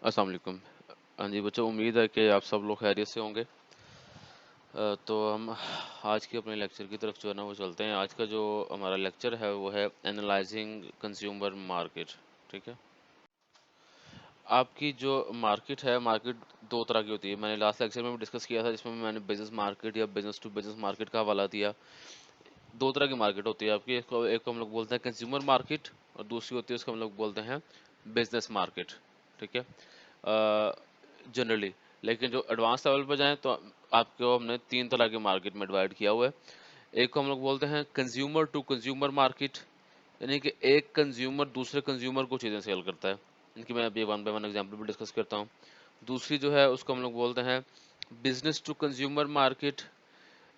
السلام علیکم۔ ہاں جی بچوں، امید ہے کہ آپ سب لوگ خیریت سے ہوں گے۔ تو ہم آج کے اپنے لیکچر کی طرف جو ہے نا وہ چلتے ہیں۔ آج کا جو ہمارا لیکچر ہے وہ ہے اینالائزنگ کنزیومر مارکیٹ۔ ٹھیک ہے، آپ کی جو مارکیٹ ہے، مارکیٹ دو طرح کی ہوتی ہے۔ میں نے لاسٹ لیکچر میں بھی ڈسکس کیا تھا، جس میں نے بزنس مارکیٹ یا بزنس ٹو بزنس مارکیٹ کا حوالہ دیا۔ دو طرح کی مارکیٹ ہوتی ہے آپ کی، ایک کو ہم لوگ بولتے ہیں کنزیومر مارکیٹ، اور دوسری ہوتی ہے اس کو ہم لوگ بولتے ہیں بزنس مارکیٹ۔ ٹھیک ہے، جنرلی، لیکن جو ایڈوانس لیول پہ جائیں تو آپ کو ہم نے تین طرح کے مارکیٹ میں ڈیوائڈ کیا ہوا ہے۔ ایک کو ہم لوگ بولتے ہیں کنزیومر ٹو کنزیومر مارکیٹ، یعنی کہ ایک کنزیومر دوسرے کنزیومر کو چیزیں سیل کرتا ہے۔ ان کی میں ابھی ون بائی ون ایگزامپل بھی ڈسکس کرتا ہوں۔ دوسری جو ہے اس کو ہم لوگ بولتے ہیں بزنس ٹو کنزیومر مارکیٹ،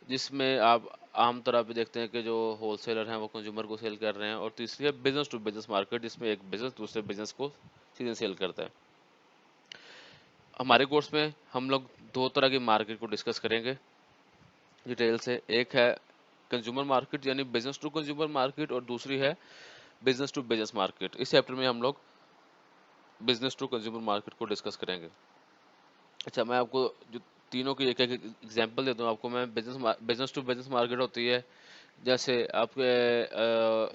جس میں آپ عام طرح پہ دیکھتے ہیں کہ جو ہول سیلر ہیں وہ کنزیومر کو سیل کر رہے ہیں۔ اور تیسری ہے بزنس ٹو بزنس مارکیٹ، جس میں ایک بزنس دوسرے بزنس کو چیزیں سیل کرتا ہے۔ ہمارے کورس میں ہم لوگ دو طرح کی مارکیٹ کو ڈسکس کریں گے ڈیٹیل سے۔ ایک ہے کنزیومر مارکیٹ یعنی بزنس ٹو کنزیومر مارکیٹ، اور دوسری ہے بزنس ٹو بزنس مارکیٹ۔ اس چیپٹر میں ہم لوگ بزنس ٹو کنزیومر مارکیٹ کو ڈسکس کریں گے۔ اچھا، میں آپ کو جو تینوں کی ایک ایک ایگزامپل دیتا ہوں آپ کو میں۔ بزنس ٹو بزنس مارکیٹ ہوتی ہے جیسے آپ کے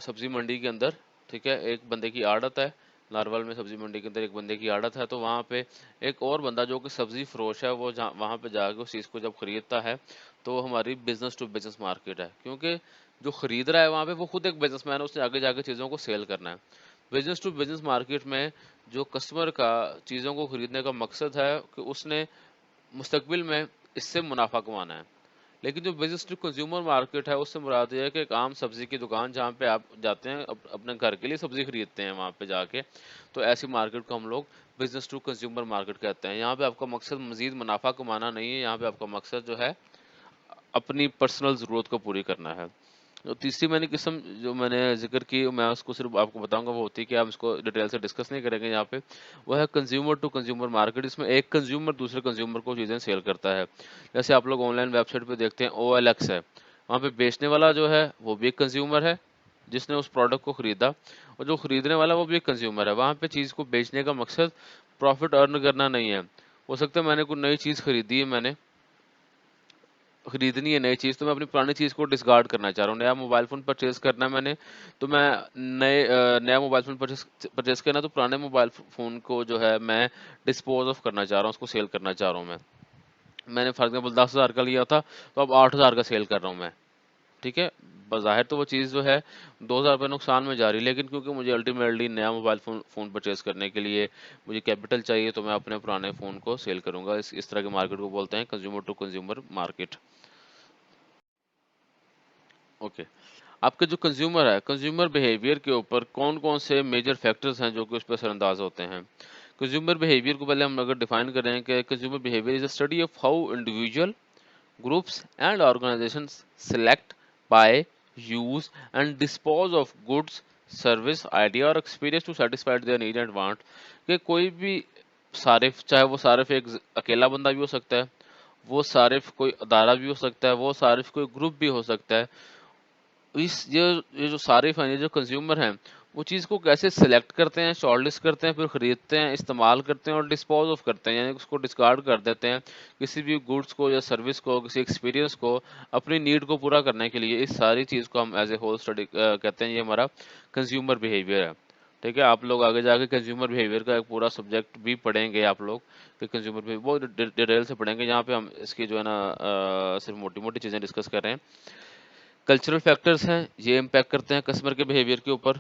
سبزی منڈی کے اندر، ٹھیک ہے، ایک بندے کی عادت ہے، نارول میں سبزی منڈی کے اندر ایک بندے کی عادت ہے، تو وہاں پہ ایک اور بندہ جو کہ سبزی فروش ہے وہ وہاں پہ جا کے اس چیز کو جب خریدتا ہے تو وہ ہماری بزنس ٹو بزنس مارکیٹ ہے، کیونکہ جو خرید رہا ہے وہاں پہ وہ خود ایک بزنس مین ہے، اس نے آگے جا کے چیزوں کو سیل کرنا ہے۔ بزنس ٹو بزنس مارکیٹ میں جو کسٹمر کا چیزوں کو خریدنے کا مقصد ہے کہ اس نے مستقبل میں اس سے منافع کمانا ہے۔ لیکن جو بزنس ٹو کنزیومر مارکیٹ ہے اس سے مراد یہ ہے کہ ایک عام سبزی کی دکان جہاں پہ آپ جاتے ہیں اپنے گھر کے لیے سبزی خریدتے ہیں وہاں پہ جا کے، تو ایسی مارکیٹ کو ہم لوگ بزنس ٹو کنزیومر مارکیٹ کہتے ہیں۔ یہاں پہ آپ کا مقصد مزید منافع کمانا نہیں ہے، یہاں پہ آپ کا مقصد جو ہے اپنی پرسنل ضرورت کو پوری کرنا ہے۔ جو تیسری میں نے قسم جو میں نے ذکر کی، میں اس کو صرف آپ کو بتاؤں گا، وہ ہوتی ہے کہ آپ اس کو ڈیٹیل سے ڈسکس نہیں کریں گے یہاں پہ، وہ ہے کنزیومر ٹو کنزیومر مارکیٹ، اس میں ایک کنزیومر دوسرے کنزیومر کو چیزیں سیل کرتا ہے۔ جیسے آپ لوگ آن لائن ویب سائٹ پہ دیکھتے ہیں OLX ہے، وہاں پہ بیچنے والا جو ہے وہ بھی ایک کنزیومر ہے جس نے اس پروڈکٹ کو خریدا، اور جو خریدنے والا وہ بھی ایک کنزیومر ہے۔ وہاں پہ چیز کو بیچنے کا مقصد پروفٹ ارن کرنا نہیں ہے۔ ہو سکتا ہے میں نے کوئی نئی چیز خریدی ہے، میں نے خریدنی ہے نئی چیز، تو میں اپنی پرانی چیز کو ڈسکارڈ کرنا چاہ رہا ہوں۔ نیا موبائل فون پرچیز کرنا ہے میں نے، تو میں نیا موبائل فون پرچیز کرنا ہے، تو پرانے موبائل فون کو جو ہے میں ڈسپوز آف کرنا چاہ رہا ہوں، اس کو سیل کرنا چاہ رہا ہوں۔ میں نے فار ایگزامپل 10,000 کا لیا تھا تو اب 8,000 کا سیل کر رہا ہوں میں، ٹھیک ہے۔ بظاہر تو وہ چیز جو ہے 2,000 روپے نقصان میں جا رہی، لیکن کیونکہ مجھے الٹیمیٹلی نیا موبائل فون پرچیز کرنے کے لیے مجھے کیپٹل چاہیے، تو میں اپنے پرانے فون کو سیل کروں گا۔ اس طرح کی مارکیٹ کو بولتے ہیں consumer to consumer market. Okay, آپ کے جو کنزیومر ہے، کنزیومر بیہیویئر کے اوپر کون کون سے میجر فیکٹرز ہیں جو کہ اس پہ اثر انداز ہوتے ہیں۔ کنزیومر بیہیویئر کو پہلے ہم اگر ڈیفائن کریں کہ consumer behaviour is a study of how individual groups and organizations select, buy, use and dispose of goods, service, idea or experience to satisfy their need and want۔ کہ کوئی بھی صارف، چاہے وہ صارف ایک اکیلا بندہ بھی ہو سکتا ہے، وہ صارف کوئی ادارہ بھی ہو سکتا ہے، وہ صارف کوئی گروپ بھی ہو سکتا ہے، یہ جو صارف ہیں، یہ جو کنزیومر ہیں، وہ چیز کو کیسے سلیکٹ کرتے ہیں، شارٹ لسٹ کرتے ہیں، پھر خریدتے ہیں، استعمال کرتے ہیں اور ڈسپوز آف کرتے ہیں، یعنی اس کو ڈسکارڈ کر دیتے ہیں کسی بھی گوڈس کو یا سروس کو، کسی ایکسپیرینس کو اپنی نیڈ کو پورا کرنے کے لیے۔ اس ساری چیز کو ہم ایز اے ہول اسٹڈی کہتے ہیں، یہ ہمارا کنزیومر بیہیویئر ہے، ٹھیک ہے۔ آپ لوگ آگے جا کے کنزیومر بیہیویئر کا ایک پورا سبجیکٹ بھی پڑھیں گے آپ لوگ، کہ کنزیومر بیہیویئر بہت ڈیٹیل سے پڑھیں گے۔ یہاں پہ ہم اس کی جو ہے نا صرف موٹی موٹی چیزیں ڈسکس کر رہے ہیں۔ کلچرل فیکٹرز ہیں، یہ امپیکٹ کرتے ہیں کسٹمر کے بیہیویئر کے اوپر۔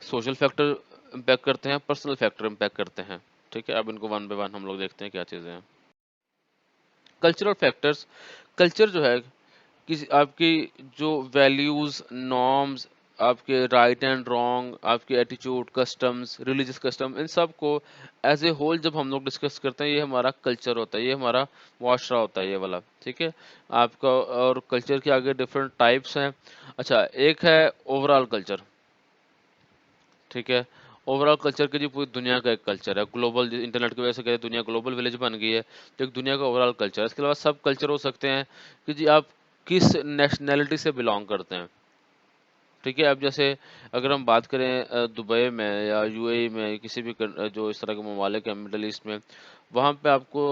سوشل فیکٹر امپیکٹ کرتے ہیں، پرسنل فیکٹر امپیکٹ کرتے ہیں، ٹھیک ہے۔ اب ان کو ون بائی ون ہم لوگ دیکھتے ہیں کیا چیزیں ہیں۔ کلچرل فیکٹرز، کلچر جو ہے کسی آپ کی جو ویلیوز، نارمز، آپ کے رائٹ اینڈ رانگ، آپ کے ایٹیچیوڈ، کسٹمز، ریلیجیس کسٹم، ان سب کو ایز اے ہول جب ہم لوگ ڈسکس کرتے ہیں، یہ ہمارا کلچر ہوتا ہے، یہ ہمارا معاشرہ ہوتا ہے، یہ والا، ٹھیک ہے آپ کا۔ اور کلچر کے آگے ڈفرینٹ ٹائپس ہیں۔ اچھا، ایک ہے اوور آل کلچر، ٹھیک ہے۔ اوور آل کلچر کے جی پوری دنیا کا ایک کلچر ہے، گلوبل، انٹرنیٹ کی وجہ سے کہتے ہیں دنیا گلوبل ولیج بن گئی ہے، تو ایک دنیا کا اوور آل کلچر ہے۔ اس کے علاوہ سب کلچر ہو سکتے ہیں کہ جی آپ کس نیشنلٹی سے بلانگ کرتے ہیں، ٹھیک ہے، اب جیسے اگر ہم بات کریں دبئی میں یا یو اے ای میں، کسی بھی جو اس طرح کے ممالک ہیں مڈل ایسٹ میں، وہاں پہ آپ کو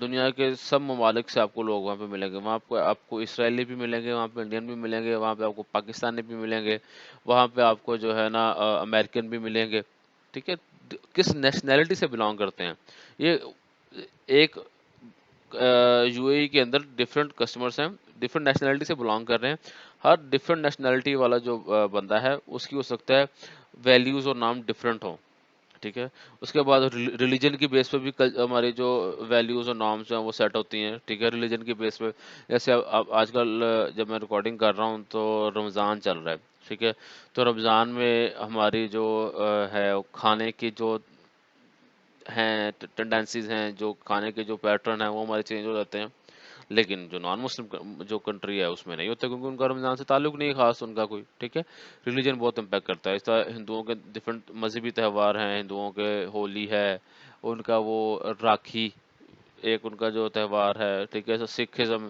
دنیا کے سب ممالک سے آپ کو لوگ وہاں پہ ملیں گے. وہاں پہ آپ کو اسرائیلی بھی ملیں گے، وہاں پہ انڈین بھی ملیں گے، وہاں پہ آپ کو پاکستانی بھی ملیں گے، وہاں پہ آپ کو جو ہے نا امریکن بھی ملیں گے. ٹھیک ہے، کس نیشنلٹی سے بلانگ کرتے ہیں. یہ ایک یو اے ای کے اندر ڈفرینٹ کسٹمرس ہیں، ڈفرینٹ نیشنلٹی سے بلانگ کر رہے ہیں. ہر ڈفرینٹ نیشنلٹی والا جو بندہ ہے اس کی ہو سکتا ہے ویلیوز اور نام ڈفرینٹ ہوں. ٹھیک ہے، اس کے بعد ریلیجن کی بیس پہ بھی ہماری جو ویلیوز اور نارمس ہیں وہ سیٹ ہوتی ہیں. ٹھیک ہے، ریلیجن کی بیس پہ جیسے اب آج کل جب میں ریکارڈنگ کر رہا ہوں تو رمضان چل رہا ہے. ٹھیک ہے، تو رمضان میں ہماری جو ہے کھانے کی جو ہیں ٹینڈنسیز ہیں، جو کھانے کے جو پیٹرن ہیں وہ ہمارے چینج ہو جاتے ہیں. لیکن جو نان مسلم جو کنٹری ہے اس میں نہیں ہوتا، کیونکہ ان کا رمضان سے تعلق نہیں ہے خاص ان کا کوئی. ٹھیک ہے، ریلیجن بہت امپیکٹ کرتا ہے. اس طرح ہندوؤں کے ڈفرینٹ مذہبی تہوار ہیں، ہندوؤں کے ہولی ہے، ان کا وہ راکھی ایک ان کا جو تہوار ہے. ٹھیک ہے، سکھزم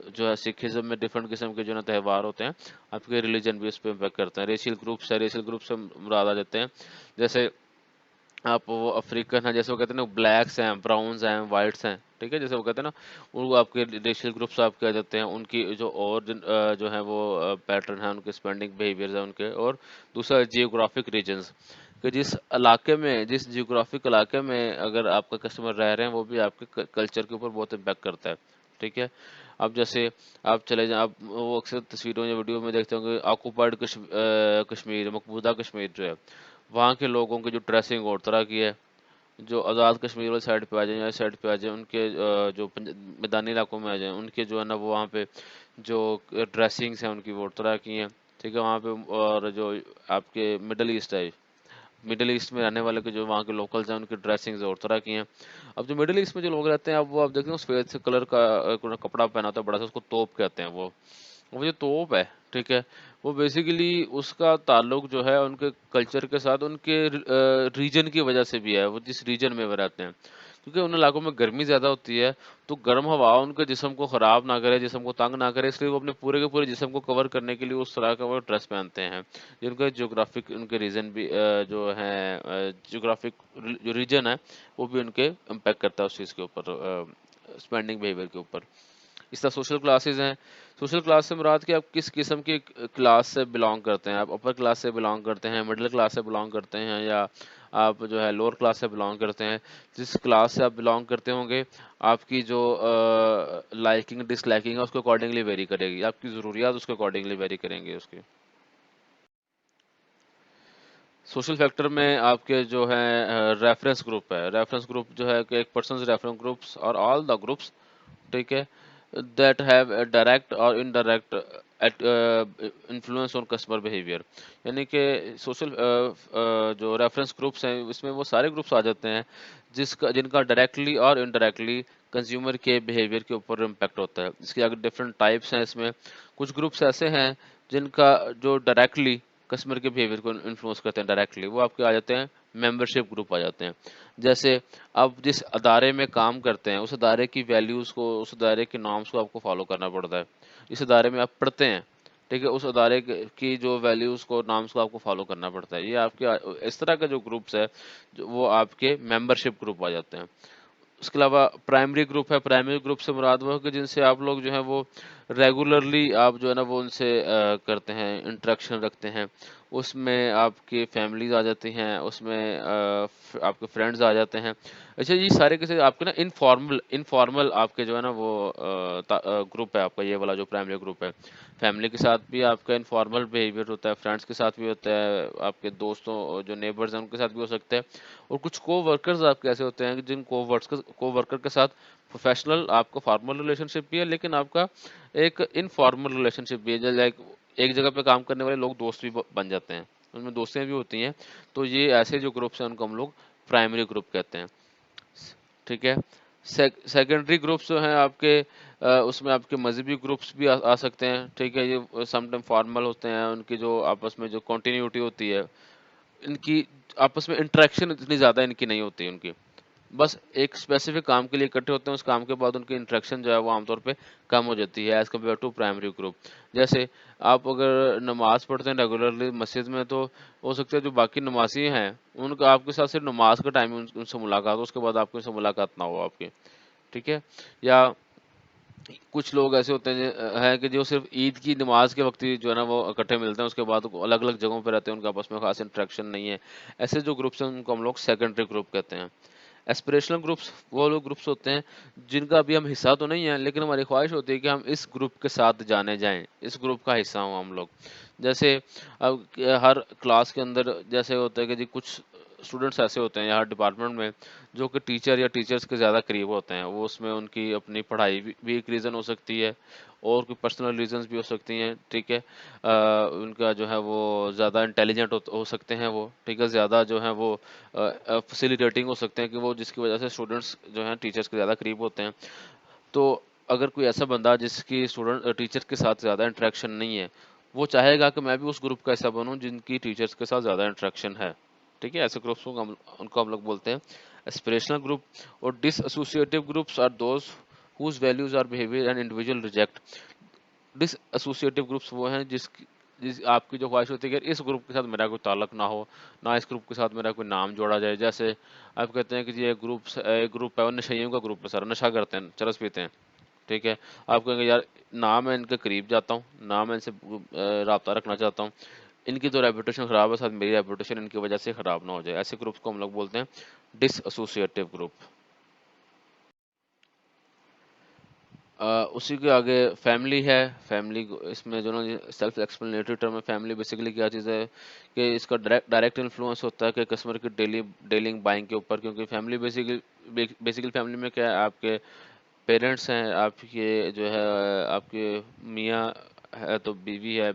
جو ہے، سکھزم میں ڈفرینٹ قسم کے جو نا تہوار ہوتے ہیں. آپ کے ریلیجن بھی اس پہ امپیکٹ کرتے ہیں. ریشیل گروپس ہے، ریشیل گروپ سے مراد آ جاتے ہیں جیسے آپ وہ افریقن ہیں، جیسے وہ کہتے ہیں نا بلیکس ہیں، براؤنز ہیں، وائٹس ہیں. ٹھیک ہے، جیسے وہ کہتے ہیں نا وہ آپ کے ریشیل گروپس آپ کہہ جاتے ہیں. ان کی جو اور جو ہیں وہ پیٹرن ہیں، ان کے اسپینڈنگ بیہیویئرز ہیں ان کے. اور دوسرا جیوگرافک ریجنز، کہ جس علاقے میں، جس جیوگرافک علاقے میں اگر آپ کا کسٹمر رہ رہے ہیں وہ بھی آپ کے کلچر کے اوپر بہت امپیکٹ کرتا ہے. ٹھیک ہے، اب جیسے آپ چلے جائیں، آپ وہ اکثر تصویروں یا ویڈیو میں دیکھتے ہوں گے آکوپائڈ کشمیر، مقبوضہ کشمیر جو ہے، وہاں کے لوگوں کی جو ڈریسنگ اور طرح کی ہے. جو آزاد کشمیر والی سائڈ پہ آ جائیں یا اس سائڈ پہ آ جائیں، ان کے جو میدانی علاقوں میں آ جائیں، ان کے جو ہے نا وہ وہاں پہ جو ڈریسنگس ہیں ان کی وہ اور طرح کی ہیں. ٹھیک ہے، وہاں پہ اور جو آپ کے مڈل ایسٹ ہے، مڈل ایسٹ میں رہنے والے کے جو وہاں کے لوکلز ہیں ان کی ڈریسنگز اور طرح کی ہیں. اب جو مڈل ایسٹ میں جو لوگ رہتے ہیں، اب وہ آپ دیکھتے ہیں سفید سے کلر کا کپڑا پہنا ہوتا ہے بڑا سا، اس کو توپ کہتے ہیں. وہ جو توپ ہے، ٹھیک ہے، وہ بیسیکلی اس کا تعلق جو ہے ان کے کلچر کے ساتھ ان کے ریجن کی وجہ سے بھی ہے. وہ جس ریجن میں وہ رہتے ہیں، کیونکہ ان علاقوں میں گرمی زیادہ ہوتی ہے، تو گرم ہوا ان کے جسم کو خراب نہ کرے، جسم کو تنگ نہ کرے، اس لیے وہ اپنے پورے کے پورے جسم کو کور کرنے کے لیے اس طرح کا وہ ڈریس پہنتے ہیں. جن کا جیوگرافک ان کے ریزن بھی جو ہیں جیوگرافک جو ریجن ہے وہ بھی ان کے امپیکٹ کرتا ہے اس چیز کے اوپر، اسپینڈنگ بیہیویئر کے اوپر. اس طرح سوشل کلاسز ہیں. سوشل کلاس سے مراد کہ آپ کس قسم کی کلاس سے بلانگ کرتے ہیں. آپ اپر کلاس سے بلانگ کرتے ہیں، مڈل کلاس سے بلانگ کرتے ہیں، یا آپ جو ہے لوور کلاس سے بلانگ کرتے ہیں. جس کلاس سے آپ بلانگ کرتے ہوں گے، آپ کی جو لائکنگ ڈس لائکنگ ہے اس کے اکارڈنگلی ویری کرے گی. آپ کی ضروریات اس کے اکارڈنگلی ویری کریں گے. اس کی سوشل فیکٹر میں آپ کے جو ہیں ریفرنس گروپ ہے. ریفرنس گروپ جو ہے کہ ایک پرسنز ریفرنس گروپس اور آل دا گروپس، ٹھیک ہے، دیٹ ہیو اے ڈائریکٹ اور indirect influence on customer behaviour. یعنی کہ سوشل جو ریفرنس گروپس ہیں اس میں وہ سارے گروپس آ جاتے ہیں جن کا ڈائریکٹلی اور انڈائریکٹلی کنزیومر کے بیہیویئر کے اوپر امپیکٹ ہوتا ہے. اس کے اگر ڈفرینٹ ٹائپس ہیں. اس میں کچھ گروپس ایسے ہیں جن کا جو ڈائریکٹلی کسٹمر کے بیہیویئر کو انفلوئنس کرتے ہیں ڈائریکٹلی، وہ آپ کے آ جاتے ہیں ممبرشپ گروپ آ جاتے ہیں. جیسے آپ جس ادارے میں کام کرتے ہیں اس ادارے کی ویلیوز کو، اس ادارے کے نارمس کو آپ کو فالو کرنا پڑتا ہے. اس ادارے میں آپ پڑھتے ہیں، ٹھیک ہے، اس ادارے کی جو ویلیوز کو، نارمس کو آپ کو فالو کرنا پڑتا ہے. یہ آپ کے اس طرح کا جو گروپس ہے وہ آپ کے ممبرشپ گروپ آ جاتے ہیں. اس کے علاوہ پرائمری گروپ ہے. پرائمری گروپ سے مراد وہ ہے کہ جن سے آپ لوگ جو ہیں وہ ریگولرلی آپ جو ہے نا وہ ان سے کرتے ہیں، انٹریکشن رکھتے ہیں. اس میں آپ کی فیملیز آ جاتی ہیں، اس میں آپ کے فرینڈز آ جاتے ہیں. اچھا، یہ سارے کے آپ کے نا انفارمل آپ کے جو ہے نا وہ گروپ ہے آپ کا، یہ والا جو پرائمری گروپ ہے. فیملی کے ساتھ بھی آپ کا انفارمل بیہیویئر ہوتا ہے، فرینڈس کے ساتھ بھی ہوتا ہے، آپ کے دوستوں جو نیبرز ہیں ان کے ساتھ بھی ہو سکتا ہے. اور کچھ کو ورکرز آپ کے ایسے ہوتے ہیں کہ جن کو ورکر کے ساتھ پروفیشنل آپ کو فارمل ریلیشن شپ بھی ہے، لیکن آپ کا ایک انفارمل ریلیشن شپ بھی ہے. لائک ایک جگہ پہ کام کرنے والے لوگ دوست بھی بن جاتے ہیں، ان میں دوستیاں بھی ہوتی ہیں. تو یہ ایسے جو گروپس ہیں ان کو ہم لوگ پرائمری گروپ کہتے ہیں. ٹھیک ہے، سیکنڈری گروپس جو ہیں آپ کے اس میں آپ کے مذہبی گروپس بھی آ سکتے ہیں. ٹھیک ہے، یہ سم ٹائم فارمل ہوتے ہیں. ان کی جو آپس میں جو کنٹینیوٹی ہوتی ہے، ان کی آپس میں انٹریکشن اتنی زیادہ ان کی نہیں ہوتی ان کی. بس ایک اسپیسیفک کام کے لیے اکٹھے ہوتے ہیں، اس کام کے بعد ان کی انٹریکشن جو ہے وہ عام طور پہ کم ہو جاتی ہے as compare to primary group. جیسے آپ اگر نماز پڑھتے ہیں ریگولرلی مسجد میں، تو ہو سکتا ہے جو باقی نمازی ہیں ان کا آپ کے ساتھ صرف نماز کا ٹائم ان سے ملاقات ہو، اس کے بعد آپ کو ان سے ملاقات نہ ہو آپ کی. ٹھیک ہے. یا کچھ لوگ ایسے ہوتے ہیں ہیں کہ جو صرف عید کی نماز کے وقت ہی جو ہے نا وہ اکٹھے ملتے ہیں، اس کے بعد وہ الگ الگ جگہوں پہ رہتے ہیں، ان کا آپس میں خاص انٹریکشن نہیں ہے. ایسے جو گروپس ہیں ان کو ہم لوگ سیکنڈری گروپ کہتے ہیں. ایسپریشنل گروپس وہ لوگ گروپس ہوتے ہیں جن کا ابھی ہم حصہ تو نہیں ہیں، لیکن ہماری خواہش ہوتی ہے کہ ہم اس گروپ کے ساتھ جانے جائیں، اس گروپ کا حصہ ہوں ہم لوگ. جیسے اب ہر کلاس کے اندر جیسے ہوتا ہے کہ جی کچھ اسٹوڈنٹس ایسے ہوتے ہیں یا ہر ڈپارٹمنٹ میں جو کہ ٹیچر یا ٹیچرس کے زیادہ قریب ہوتے ہیں، وہ اس میں ان کی اپنی پڑھائی بھی ایک ریزن ہو سکتی ہے، اور کوئی پرسنل ریزنس بھی ہو سکتی ہیں. ٹھیک ہے. ان کا جو ہے وہ زیادہ انٹیلیجنٹ ہو سکتے ہیں وہ. ٹھیک ہے. زیادہ جو ہے وہ فیسیلیٹیٹنگ ہو سکتے ہیں کہ وہ جس کی وجہ سے اسٹوڈنٹس جو ہیں ٹیچرس کے زیادہ قریب ہوتے ہیں. تو اگر کوئی ایسا بندہ جس کی اسٹوڈنٹ ٹیچر کے ساتھ زیادہ انٹریکشن نہیں ہے، وہ چاہے گا کہ میں بھی اس گروپ کا حصہ بنوں جن کی ٹیچرس کے ساتھ زیادہ انٹریکشن ہے. ٹھیک ہے. ایسے گروپس کو ان کو ہم لوگ بولتے ہیں اسپریشنل گروپ. اور dissociative groups are those whose values or behavior an individual reject. Dissociative groups وہ ہیں جس آپ کی جو خواہش ہوتی ہے کہ اس گروپ کے ساتھ میرا کوئی تعلق نہ ہو، نہ اس گروپ کے ساتھ میرا کوئی نام جوڑا جائے. جیسے آپ کہتے ہیں کہ جی ایک گروپ ہے وہ نشیوں کا گروپ ہے، سر نشہ کرتے ہیں، چرس پیتے ہیں. ٹھیک ہے. آپ کہیں گے یار نہ میں ان کے قریب جاتا ہوں، نہ میں ان سے رابطہ رکھنا چاہتا ہوں، ان کی تو ریپوٹیشن خراب ہے، ساتھ میری ریپوٹیشن ان کی وجہ سے خراب نہ ہو جائے. ایسے گروپس کو ہم لوگ بولتے ہیں ڈس ایسوسیٹیو گروپ. اسی کے آگے فیملی ہے. فیملی اس میں جو نا سیلف ایکسپلینیٹری ٹرم ہے. فیملی بیسیکلی کیا چیز ہے کہ اس کا ڈائریکٹ انفلوئنس ہوتا ہے کہ کسٹمر کی ڈیلنگ بائنگ کے اوپر. کیونکہ فیملی بیسیکلی فیملی میں کیا ہے، آپ کے پیرنٹس ہیں، آپ کے جو ہے آپ کے میاں ہے تو بیوی ہے،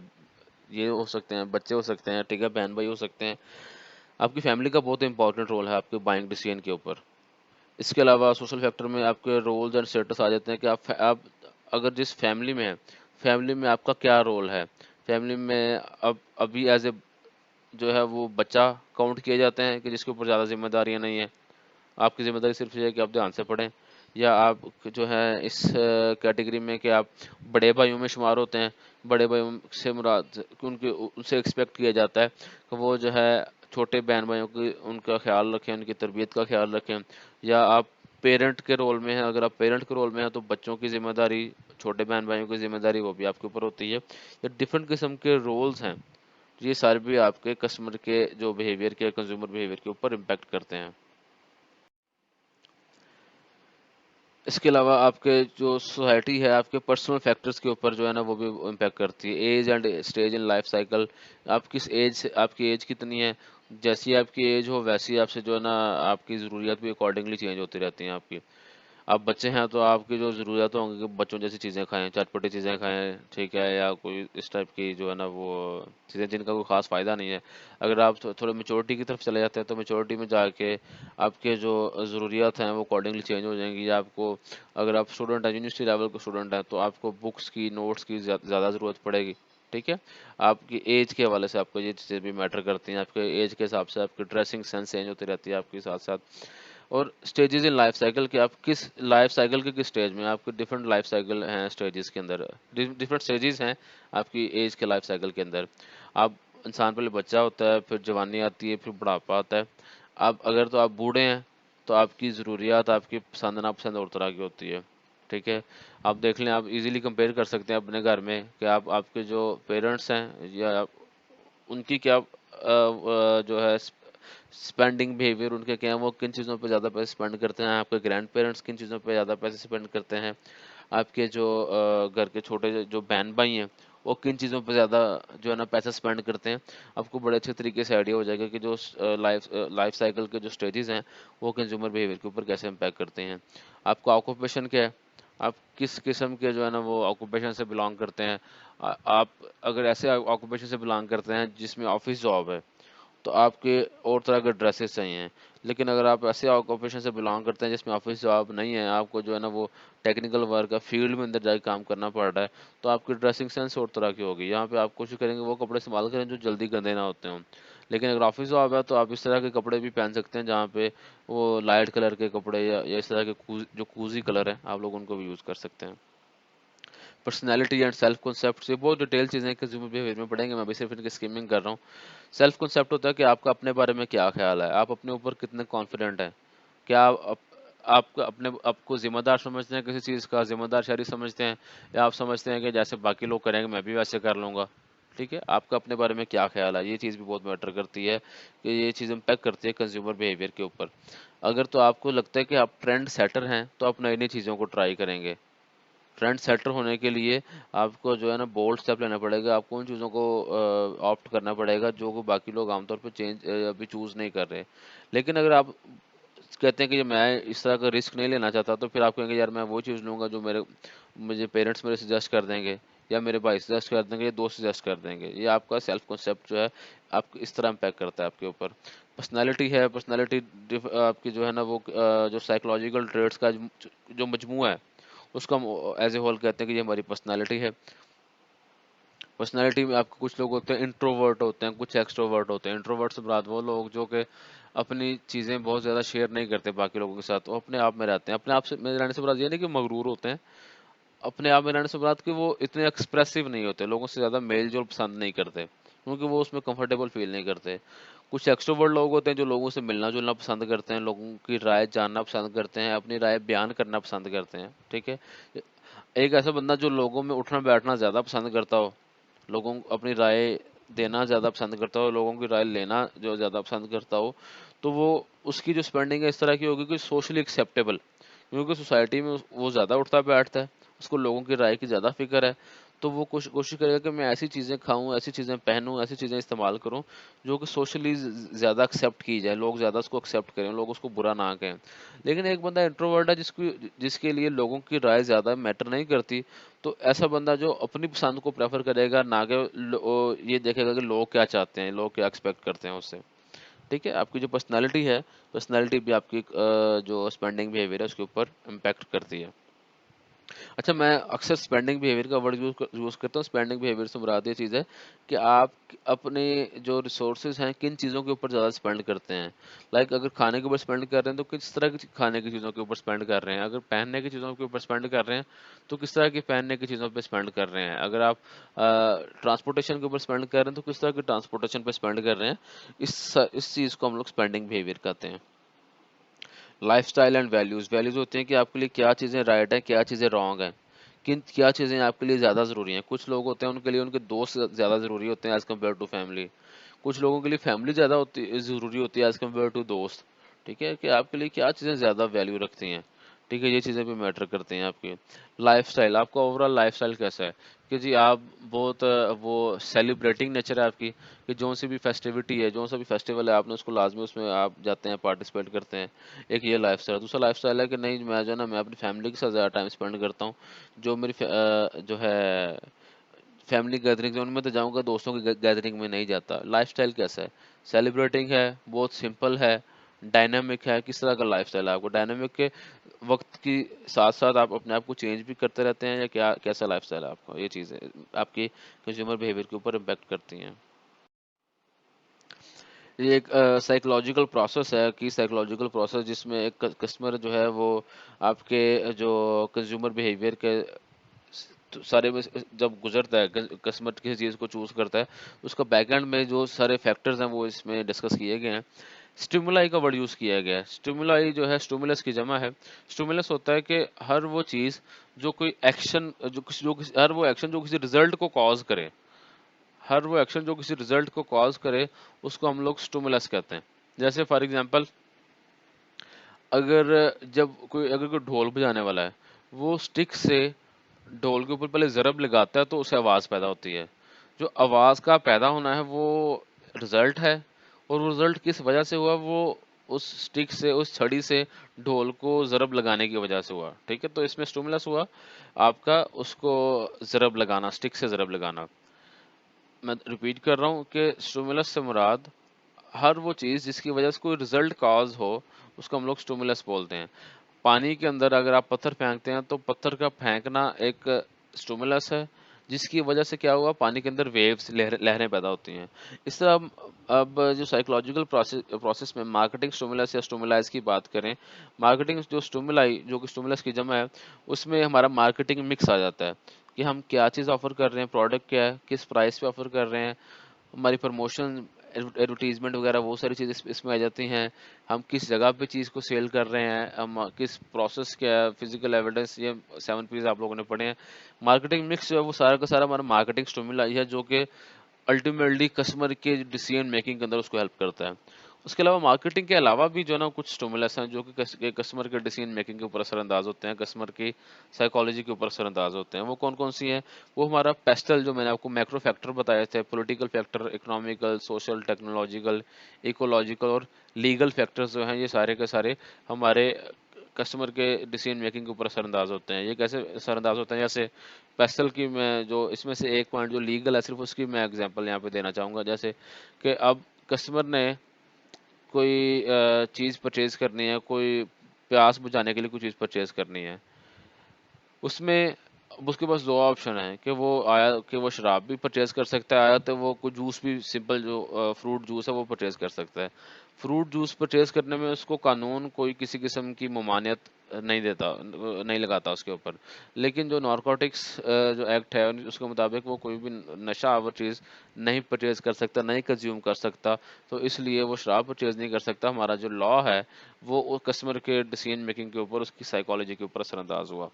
یہ ہو سکتے ہیں، بچے ہو سکتے ہیں. ٹھیک ہے. بہن بھائی ہو سکتے ہیں. آپ کی فیملی کا بہت امپورٹنٹ رول ہے آپ کے بائنگ ڈیسیجن کے اوپر. اس کے علاوہ سوشل فیکٹر میں آپ کے رولز اینڈ اسٹیٹس آ جاتے ہیں کہ آپ اگر جس فیملی میں ہیں، فیملی میں آپ کا کیا رول ہے. فیملی میں ابھی ایز اے جو ہے وہ بچہ کاؤنٹ کیے جاتے ہیں کہ جس کے اوپر زیادہ ذمہ داریاں نہیں ہیں. آپ کی ذمہ داری صرف یہ ہے کہ آپ دھیان سے پڑھیں. یا آپ جو ہے اس کیٹیگری میں کہ آپ بڑے بھائیوں میں شمار ہوتے ہیں. بڑے بھائیوں سے مراد ان سے ایکسپیکٹ کیا جاتا ہے کہ وہ جو ہے چھوٹے بہن بھائیوں کی ان کا خیال رکھیں، ان کی تربیت کا خیال رکھیں. یا آپ پیرنٹ کے رول میں ہیں، اگر آپ پیرنٹ کے رول میں ہیں تو بچوں کی ذمہ داری، چھوٹے بہن بھائیوں کی ذمہ داری وہ بھی آپ کے اوپر ہوتی ہے. یہ ڈفرینٹ قسم کے رولز ہیں، یہ سارے بھی آپ کے کسٹمر کے جو بیہیویئر کے کنزیومر بیہیویئر کے اوپر امپیکٹ کرتے ہیں. اس کے علاوہ آپ کے جو سوسائٹی ہے آپ کے پرسنل فیکٹرز کے اوپر جو ہے نا وہ بھی امپیکٹ کرتی ہے. Age and stage in life cycle. آپ کس ایج سے، آپ کی ایج کتنی ہے، جیسی آپ کی ایج ہو ویسی آپ سے جو ہے نا آپ کی ضروریات بھی اکارڈنگلی چینج ہوتی رہتی ہیں آپ کی. آپ بچے ہیں تو آپ کی جو ضروریات ہوں گی کہ بچوں جیسی چیزیں کھائیں، چٹپٹی چیزیں کھائیں. ٹھیک ہے. یا کوئی اس ٹائپ کی جو ہے نا وہ چیزیں جن کا کوئی خاص فائدہ نہیں ہے. اگر آپ تھوڑے میچورٹی کی طرف چلے جاتے ہیں تو میچورٹی میں جا کے آپ کے جو ضروریات ہیں وہ اکارڈنگلی چینج ہو جائیں گی. یا آپ کو اگر آپ اسٹوڈنٹ ہیں، یونیورسٹی لیول کے اسٹوڈنٹ ہیں، تو آپ کو بکس کی، نوٹس کی زیادہ ضرورت پڑے گی. ٹھیک ہے. آپ کی ایج کے حوالے سے آپ کو یہ چیزیں بھی میٹر کرتی ہیں. آپ کے ایج کے حساب سے آپ کی ڈریسنگ سینس چینج ہوتی رہتی ہے آپ کے ساتھ ساتھ. اور اسٹیجز ان لائف سائیکل کے، آپ کس لائف سائیکل کے کس اسٹیج میں، آپ کے ڈفرینٹ لائف سائیکل ہیں اسٹیجز کے اندر، ڈفرینٹ اسٹیجز ہیں آپ کی ایج کے لائف سائیکل کے اندر. آپ انسان پہلے بچہ ہوتا ہے، پھر جوانی آتی ہے، پھر بڑھاپا آتا ہے. اگر تو آپ بوڑھے ہیں تو آپ کی ضروریات، آپ کی پسند ناپسند اور طرح کی ہوتی ہے. ٹھیک ہے. آپ دیکھ لیں، آپ ایزیلی کمپیئر کر سکتے ہیں اپنے گھر میں کہ آپ کے جو پیرنٹس ہیں یا ان کی کیا جو ہے اسپینڈنگ بیہیویئر ان کے کیا ہیں، وہ کن چیزوں پہ زیادہ پیسے اسپینڈ کرتے ہیں. آپ کے گرینڈ پیرنٹس کن چیزوں پہ زیادہ پیسے اسپینڈ کرتے ہیں. آپ کے جو گھر کے چھوٹے جو بہن بھائی ہیں وہ کن چیزوں پہ زیادہ جو ہے نا پیسہ اسپینڈ کرتے ہیں. آپ کو بڑے اچھے طریقے سے آئیڈیا ہو جائے گا کہ جو لائف سائیکل کے جو اسٹیجز ہیں وہ کنزیومر بیہیویئر کے اوپر کیسے امپیکٹ کرتے ہیں. آپ کا آکوپیشن کیا ہے، آپ کس قسم کے جو ہے نا وہ آکوپیشن سے بلانگ کرتے ہیں. آپ اگر ایسے آکوپیشن سے بلانگ کرتے ہیں جس میں آفس جاب ہے تو آپ کے اور طرح کے ڈریسز چاہیے. لیکن اگر آپ ایسے آکوپیشن سے بلانگ کرتے ہیں جس میں آفس جاب نہیں ہے، آپ کو جو ہے نا وہ ٹیکنیکل ورک ہے، فیلڈ میں اندر جا کے کام کرنا پڑ رہا ہے، تو آپ کی ڈریسنگ سینس اور طرح کی ہوگی. یہاں پہ آپ کوشش کریں گے وہ کپڑے استعمال کریں جو جلدی گندے نہ ہوتے ہوں. لیکن اگر آفس جاب ہے تو آپ اس طرح کے کپڑے بھی پہن سکتے ہیں جہاں پہ وہ لائٹ کلر کے کپڑے یا اس طرح کے جو کوزی کلر ہیں آپ لوگ ان کو بھی یوز کر سکتے ہیں. پرسنالٹی اینڈ سیلف کنسیپٹ، یہ بہت ڈیٹیل چیزیں ہیں کنزیومر بیہیویئر میں پڑھیں گے، میں ابھی صرف ان کی اسکیمنگ کر رہا ہوں. سیلف کنسیپٹ ہوتا ہے کہ آپ کا اپنے بارے میں کیا خیال ہے، آپ اپنے اوپر کتنے کانفیڈنٹ ہیں، کیا آپ کو اپنے آپ کو ذمہ دار سمجھتے ہیں کسی چیز کا، ذمہ دار شہری سمجھتے ہیں، یا آپ سمجھتے ہیں کہ جیسے باقی لوگ کریں گے میں بھی ویسے کر لوں گا. ٹھیک ہے، آپ کا اپنے بارے میں کیا خیال ہے، یہ چیز بھی بہت میٹر کرتی ہے کہ یہ چیز امپیکٹ کرتی ہے کنزیومر بیہیویئر کے اوپر. اگر تو آپ کو لگتا ہے کہ آپ ٹرینڈ سیٹر ہیں تو آپ نئی نئی چیزوں کو ٹرائی کریں گے. ٹرینڈ سیٹر ہونے کے لیے آپ کو جو ہے نا بولڈ اسٹیپ لینا پڑے گا، آپ کو ان چیزوں کو آپٹ کرنا پڑے گا جو کہ باقی لوگ عام طور پہ ابھی چوز نہیں کر رہے. لیکن اگر آپ کہتے ہیں کہ میں اس طرح کا رسک نہیں لینا چاہتا تو پھر آپ کہیں گے یار میں وہ چیز لوں گا جو مجھے پیرنٹس میرے سجیسٹ کر دیں گے، یا میرے بھائی سجیسٹ کر دیں گے، یا دوست سجیسٹ کر دیں گے. یہ آپ کا سیلف کنسیپٹ جو ہے آپ کو اس طرح امپیکٹ کرتا ہے آپ کے اوپر. پرسنالٹی ہے، پرسنالٹی آپ کی جو ہے نا وہ جو سائیکولوجیکل ٹریٹس کا جو مجموعہ ہے اس کو ہم ایز اے ہول کہتے ہیں کہ یہ ہماری پرسنالٹی ہے. پرسنالٹی میں آپ کو کچھ لوگ ہوتے ہیں انٹروورٹ ہوتے ہیں، کچھ ایکسٹروورٹ ہوتے ہیں. انٹروورٹ سے مراد وہ لوگ جو کہ اپنی چیزیں بہت زیادہ شیئر نہیں کرتے باقی لوگوں کے ساتھ، وہ اپنے آپ میں رہتے ہیں. اپنے آپ سے میں رہنے سے مراد یہ نہیں کہ مغرور ہوتے ہیں، اپنے آپ میں رہنے سے مراد کہ وہ اتنے ایکسپریسو نہیں ہوتے، لوگوں سے زیادہ میل جول پسند نہیں کرتے کیونکہ وہ اس میں کمفرٹیبل فیل نہیں کرتے. کچھ ایکسٹروورٹ لوگ ہوتے ہیں جو لوگوں سے ملنا جلنا پسند کرتے ہیں، لوگوں کی رائے جاننا پسند کرتے ہیں، اپنی رائے بیان کرنا پسند کرتے ہیں. ٹھیک ہے، ایک ایسا بندہ جو لوگوں میں اٹھنا بیٹھنا زیادہ پسند کرتا ہو، لوگوں کو اپنی رائے دینا زیادہ پسند کرتا ہو، لوگوں کی رائے لینا جو زیادہ پسند کرتا ہو، تو وہ اس کی جو اسپینڈنگ ہے اس طرح کی ہوگی کہ سوشلی ایکسیپٹیبل، کیونکہ سوسائٹی میں وہ زیادہ اٹھتا بیٹھتا ہے، اس کو لوگوں کی رائے کی زیادہ فکر ہے. تو وہ کوشش کرے گا کہ میں ایسی چیزیں کھاؤں، ایسی چیزیں پہنوں، ایسی چیزیں استعمال کروں جو کہ سوشلی زیادہ ایکسیپٹ کی جائے، لوگ زیادہ اس کو ایکسیپٹ کریں، لوگ اس کو برا نہ کہیں. لیکن ایک بندہ انٹروورٹ ہے جس کے لیے لوگوں کی رائے زیادہ میٹر نہیں کرتی، تو ایسا بندہ جو اپنی پسند کو پریفر کرے گا نہ کہ یہ دیکھے گا کہ لوگ کیا چاہتے ہیں، لوگ کیا ایکسپیکٹ کرتے ہیں اس سے. ٹھیک ہے، آپ کی جو پرسنالٹی ہے، پرسنالٹی بھی آپ کی جو اسپینڈنگ بیہیویئر ہے اس کے اوپر امپیکٹ کرتی ہے. اچھا، میں اکثر اسپینڈنگ بیہیویئر کا ورڈ یوز کرتا ہوں. اسپینڈنگ بیہیویئر سے مراد یہ چیز ہے کہ آپ اپنے جو ریسورسز ہیں کن چیزوں کے اوپر زیادہ اسپینڈ کرتے ہیں. لائک اگر کھانے کے اوپر اسپینڈ کر رہے ہیں تو کس طرح کی کھانے کی چیزوں کے اوپر اسپینڈ کر رہے ہیں. اگر پہننے کی چیزوں کے اوپر اسپینڈ کر رہے ہیں تو کس طرح کی پہننے کی چیزوں پہ اسپینڈ کر رہے ہیں. اگر آپ ٹرانسپورٹیشن کے اوپر اسپینڈ کر رہے ہیں تو کس طرح کی ٹرانسپورٹیشن پہ اسپینڈ کر رہے ہیں. اس چیز کو ہم لوگ اسپینڈنگ بیہیویئر کہتے ہیں. Life style and values, values ہوتے ہیں کہ آپ کے لیے کیا چیزیں رائٹ ہیں، کیا چیزیں رانگ ہیں، کیا چیزیں آپ کے لیے زیادہ ضروری ہیں. کچھ لوگ ہوتے ہیں ان کے لیے ان کے دوست زیادہ ضروری ہوتے ہیں ایز کمپیئر ٹو فیملی. کچھ لوگوں کے لیے فیملی زیادہ ضروری ہوتی ہے ایز کمپیئر ٹو دوست. ٹھیک ہے، کہ آپ کے لیے کیا چیزیں زیادہ ویلیو رکھتی ہیں. ٹھیک ہے، یہ چیزیں بھی میٹر کرتی ہیں. آپ کی لائف اسٹائل، آپ کا اوور آل لائف اسٹائل کیسا ہے کہ جی آپ بہت وہ سیلیبریٹنگ نیچر ہے آپ کی کہ جو سی بھی فیسٹیوٹی ہے، جو سا بھی فیسٹیول ہے آپ نے اس کو لازمی اس میں آپ جاتے ہیں، پارٹیسپیٹ کرتے ہیں. ایک یہ لائف اسٹائل. دوسرا لائف اسٹائل ہے کہ نہیں میں جو ہے نا میں اپنی فیملی کے ساتھ زیادہ ٹائم اسپینڈ کرتا ہوں، جو میری جو ہے فیملی گیدرنگ ان میں تو جاؤں گا، دوستوں کی گیدرنگ میں نہیں جاتا. لائف اسٹائل کیسا ہے؟ سیلیبریٹنگ ہے، بہت سمپل ہے، ڈائنامک ہے. کس طرح کا لائف اسٹائل ہے آپ کو؟ ڈائنامک کے وقت کی ساتھ ساتھ آپ اپنے آپ کو چینج بھی کرتے رہتے ہیں، یا کیسا لائف اسٹائل ہے آپ کا؟ یہ چیزیں آپ کی کنزیومر بیہیویئر کے اوپر امپیکٹ کرتی ہیں. یہ ایک سائیکولوجیکل پروسیس ہے کہ سائیکولوجیکل پروسیس جس میں ایک کسٹمر جو ہے وہ آپ کے جو کنزیومر بیہیویئر کے سارے میں جب گزرتا ہے، کسٹمر کسی چیز کو چوز کرتا ہے، اس کا بیک اینڈ میں جو سارے فیکٹرز ہیں وہ اس میں ڈسکس کیے گئے ہیں. اسٹیمولائی کا ورڈ یوز کیا گیا ہے. اسٹیمولائی جو ہے اسٹیمولس کی جمع ہے. اسٹیمولس ہوتا ہے کہ ہر وہ چیز جو کوئی ایکشن ہر وہ ایکشن جو کسی ریزلٹ کو کاز کرے، ہر وہ ایکشن جو کسی ریزلٹ کو کاز کرے اس کو ہم لوگ اسٹیمولس کہتے ہیں. جیسے فار ایگزامپل اگر کوئی ڈھول بجانے والا ہے، وہ اسٹک سے ڈھول کے اوپر پہلے ضرب لگاتا ہے تو اسے آواز پیدا ہوتی ہے. جو آواز کا پیدا ہونا ہے وہ رزلٹ ہے، اور وہ رزلٹ کس وجہ سے ہوا؟ وہ اس سٹک سے، اس چھڑی سے ڈھول کو ضرب لگانے کی وجہ سے ہوا. ٹھیک ہے، تو اس میں اسٹیمولس ہوا آپ کا اس کو ضرب لگانا، سٹک سے ضرب لگانا. میں ریپیٹ کر رہا ہوں کہ اسٹیمولس سے مراد ہر وہ چیز جس کی وجہ سے کوئی رزلٹ کاز ہو اس کو ہم لوگ اسٹیمولس بولتے ہیں. پانی کے اندر اگر آپ پتھر پھینکتے ہیں تو پتھر کا پھینکنا ایک اسٹیمولس ہے، جس کی وجہ سے کیا ہوا، پانی کے اندر ویوز، لہریں پیدا ہوتی ہیں۔ اس طرح اب جو سائیکولوجیکل پروسیس میں مارکیٹنگ اسٹیمولس یا اسٹیمولائز کی بات کریں، مارکیٹنگ جو اسٹیمولائی جو کہ اسٹیمولس کی جمع ہے، اس میں ہمارا مارکیٹنگ مکس آ جاتا ہے کہ ہم کیا چیز آفر کر رہے ہیں، پروڈکٹ کیا ہے، کس پرائس پہ آفر کر رہے ہیں، ہماری پروموشن، ایڈورٹیزمنٹ وغیرہ وہ ساری چیزیں اس میں آ جاتی ہیں، ہم کس جگہ پہ چیز کو سیل کر رہے ہیں، ہم کس پروسیس کیا ہے، فزیکل ایویڈنس، یہ 7 P's آپ لوگوں نے پڑھے ہیں۔ مارکیٹنگ مکس جو ہے وہ سارا کا سارا ہمارا مارکیٹنگ اسٹیمولائی ہے، جو کہ الٹیمیٹلی کسٹمر کے ڈیسیژن میکنگ کے اندر اس کو ہیلپ کرتا ہے۔ اس کے علاوہ مارکیٹنگ کے علاوہ بھی جو ہے نا کچھ اسٹیمولس ہیں جو کہ کسٹمر کے ڈیسیژن میکنگ کے اوپر اثر انداز ہوتے ہیں، کسٹمر کی سائیکالوجی کے اوپر اثر انداز ہوتے ہیں۔ وہ کون کون سی ہیں؟ وہ ہمارا پیسٹل، جو میں نے آپ کو میکرو فیکٹر بتایا تھے، political factor, economical, social, technological, ecological اور لیگل فیکٹرز جو ہیں، یہ سارے کے سارے ہمارے کسٹمر کے ڈیسیژن میکنگ کے اوپر اثر انداز ہوتے ہیں۔ یہ کیسے اثر انداز ہوتے ہیں؟ جیسے پیسٹل کی میں جو اس میں سے ایک پوائنٹ جو لیگل ہے، صرف اس کی میں اگزامپل یہاں پہ دینا چاہوں گا۔ جیسے کہ اب کسٹمر نے کوئی چیز پرچیز کرنی ہے، کوئی پیاس بجھانے کے لیے کوئی چیز پرچیز کرنی ہے، اس میں اب اس کے پاس دو آپشن ہیں کہ وہ شراب بھی پرچیز کر سکتا ہے، آیا تو وہ کوئی جوس بھی، سمپل جو فروٹ جوس ہے وہ پرچیز کر سکتا ہے۔ فروٹ جوس پرچیز کرنے میں اس کو قانون کوئی کسی قسم کی ممانعت نہیں لگاتا اس کے اوپر، لیکن جو نارکوٹکس جو ایکٹ ہے اس کے مطابق وہ کوئی بھی نشہ آور چیز نہیں پرچیز کر سکتا، نہیں کنزیوم کر سکتا، تو اس لیے وہ شراب پرچیز نہیں کر سکتا۔ ہمارا جو لا ہے وہ کسٹمر کے ڈیسیژن میکنگ کے اوپر، اس کی سائیکالوجی کے اوپر اثر انداز ہوا۔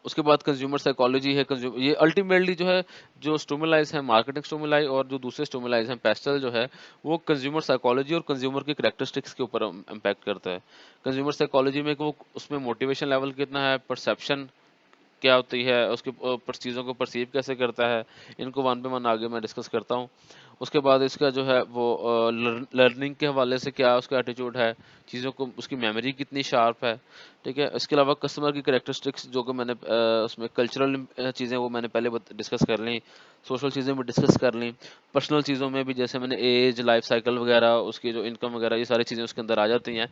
اس کے بعد کنزیومر سائیکالوجی ہے، یہ الٹیمیٹلی جو ہے، جو اسٹیمولائز ہیں مارکیٹنگ اسٹیمولائی، اور جو دوسرے اسٹیمولائز ہیں پیسٹل جو ہے، وہ کنزیومر سائیکالوجی اور کنزیومر کی کریکٹرسٹکس کے اوپر امپیکٹ کرتا ہے۔ کنزیومر سائیکالوجی میں کہ وہ اس میں موٹیویشن لیول کتنا ہے، پرسیپشن کیا ہوتی ہے، اس کے اوپر چیزوں کو پرسیو کیسے کرتا ہے، ان کو ون بائی ون آگے میں ڈسکس کرتا ہوں۔ اس کے بعد اس کا جو ہے وہ لرننگ کے حوالے سے کیا اس کا ایٹیٹیوڈ ہے، چیزوں کو اس کی میموری کتنی شارپ ہے، ٹھیک ہے۔ اس کے علاوہ کسٹمر کی کریکٹرسٹکس جو کہ میں نے اس میں کلچرل چیزیں وہ میں نے پہلے ڈسکس کر لیں، سوشل چیزیں بھی ڈسکس کر لیں، پرسنل چیزوں میں بھی جیسے میں نے ایج، لائف سائیکل وغیرہ، اس کی جو انکم وغیرہ، یہ ساری چیزیں اس کے اندر آ جاتی ہیں۔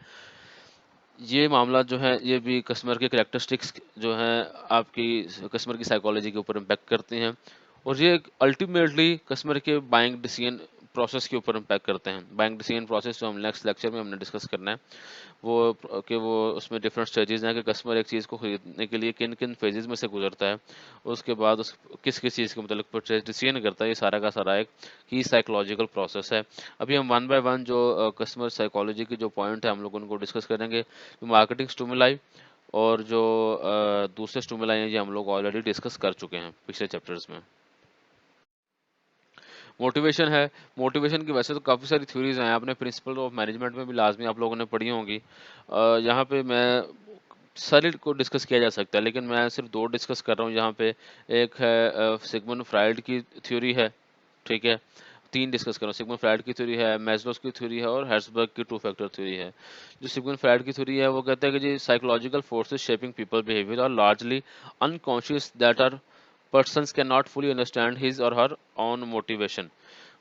یہ معاملات جو ہیں یہ بھی کسٹمر کے کریکٹرسٹکس جو ہیں آپ کی کسٹمر کی سائیکالوجی کے اوپر امپیکٹ کرتے ہیں، اور یہ الٹیمیٹلی کسٹمر کے بائنگ ڈیسیژن پروسیس کے اوپر امپیکٹ کرتے ہیں۔ بائنگ ڈیسیژن پروسیس جو ہم نیکسٹ لیکچر میں ہم نے ڈسکس کرنا ہے، وہ کہ وہ اس میں ڈفرینٹ اسٹیجز ہیں کہ کسٹمر ایک چیز کو خریدنے کے لیے کن کن فیزز میں سے گزرتا ہے، اس کے بعد کس کس چیز کے متعلق پرچیز ڈیسیژن کرتا ہے، یہ سارا کا سارا ایک کی سائیکولوجیکل پروسیس ہے۔ ابھی ہم ون بائی ون جو کسٹمر سائیکالوجی کے جو پوائنٹ ہیں ہم لوگ ان کو ڈسکس کریں گے۔ مارکیٹنگ اسٹیمولائی اور جو دوسرے اسٹیمولائی ہیں یہ ہم لوگ آلریڈی ڈسکس کر چکے ہیں پچھلے چیپٹرز میں۔ موٹیویشن ہے، موٹیویشن کی ویسے تو کافی ساری تھیوریز ہیں، آپ نے پرنسپل آف مینجمنٹ میں بھی لازمی آپ لوگوں نے پڑھی ہوں گی۔ یہاں پہ میں سارے کو ڈسکس کیا جا سکتا ہے، لیکن میں صرف دو ڈسکس کر رہا ہوں یہاں پہ۔ ایک ہے سگمنڈ فرائڈ کی تھیوری ہے، ٹھیک ہے، تین ڈسکس کر رہا ہوں۔ سگمنڈ فرائڈ کی تھیوری ہے، میزلوز کی تھیوری ہے، اور ہیرٹزبرگ کی 2 فیکٹر تھیوری ہے۔ جو سگمنڈ فرائڈ کی تھیوری ہے وہ کہتا ہے کہ جی psychological forces shaping people behaviour are largely unconscious that are persons cannot fully understand his or her own motivation۔